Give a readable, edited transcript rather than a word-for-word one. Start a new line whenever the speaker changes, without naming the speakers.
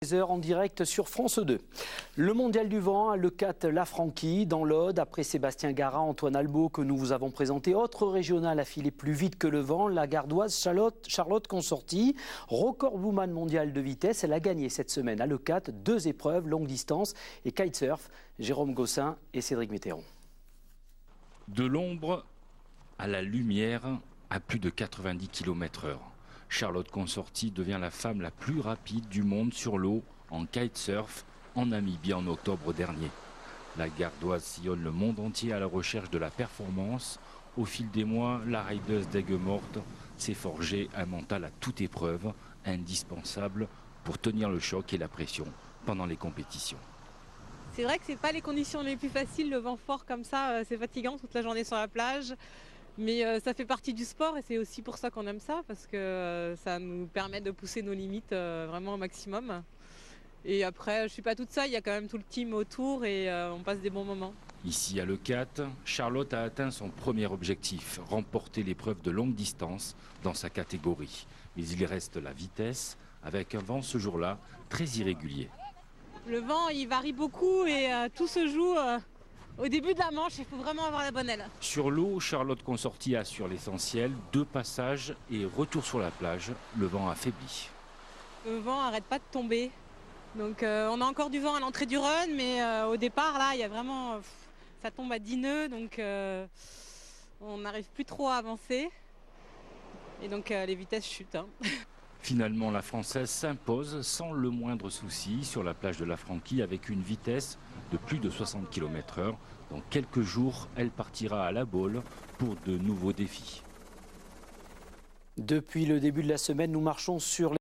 13h en direct sur France 2. Le mondial du vent à Leucate La Franquie dans l'Aude. Après Sébastien Garat, Antoine Albaut que nous vous avons présenté. Autre régional a filé plus vite que le vent, la Gardoise Charlotte Consorti. Record woman mondial de vitesse. Elle a gagné cette semaine à Leucate 2 épreuves, longue distance et kitesurf. Jérôme Gossin et Cédric Météron.
De l'ombre à la lumière à plus de 90 km/h. Charlotte Consorti devient la femme la plus rapide du monde sur l'eau en kitesurf en Namibie en octobre dernier. La Gardoise sillonne le monde entier à la recherche de la performance. Au fil des mois, la rideuse d'Aigues-Mortes s'est forgé un mental à toute épreuve, indispensable pour tenir le choc et la pression pendant les compétitions.
C'est vrai que c'est pas les conditions les plus faciles, le vent fort comme ça, c'est fatigant toute la journée sur la plage. Mais ça fait partie du sport et c'est aussi pour ça qu'on aime ça, parce que ça nous permet de pousser nos limites vraiment au maximum. Et après, je suis pas toute seule, il y a quand même tout le team autour et on passe des bons moments.
Ici à Leucate, Charlotte a atteint son premier objectif, remporter l'épreuve de longue distance dans sa catégorie. Mais il reste la vitesse, avec un vent ce jour-là très irrégulier.
Le vent, il varie beaucoup et tout se joue au début de la manche, il faut vraiment avoir la bonne aile.
Sur l'eau, Charlotte Consorti assure l'essentiel, 2 passages et retour sur la plage, le vent affaiblit.
Le vent n'arrête pas de tomber, donc on a encore du vent à l'entrée du run, mais au départ là, il y a vraiment, ça tombe à 10 nœuds, donc on n'arrive plus trop à avancer, et donc les vitesses chutent.
Finalement, la Française s'impose sans le moindre souci sur la plage de la Franquie avec une vitesse de plus de 60 km/h. Dans quelques jours, elle partira à La Baule pour de nouveaux défis.
Depuis le début de la semaine, nous marchons sur les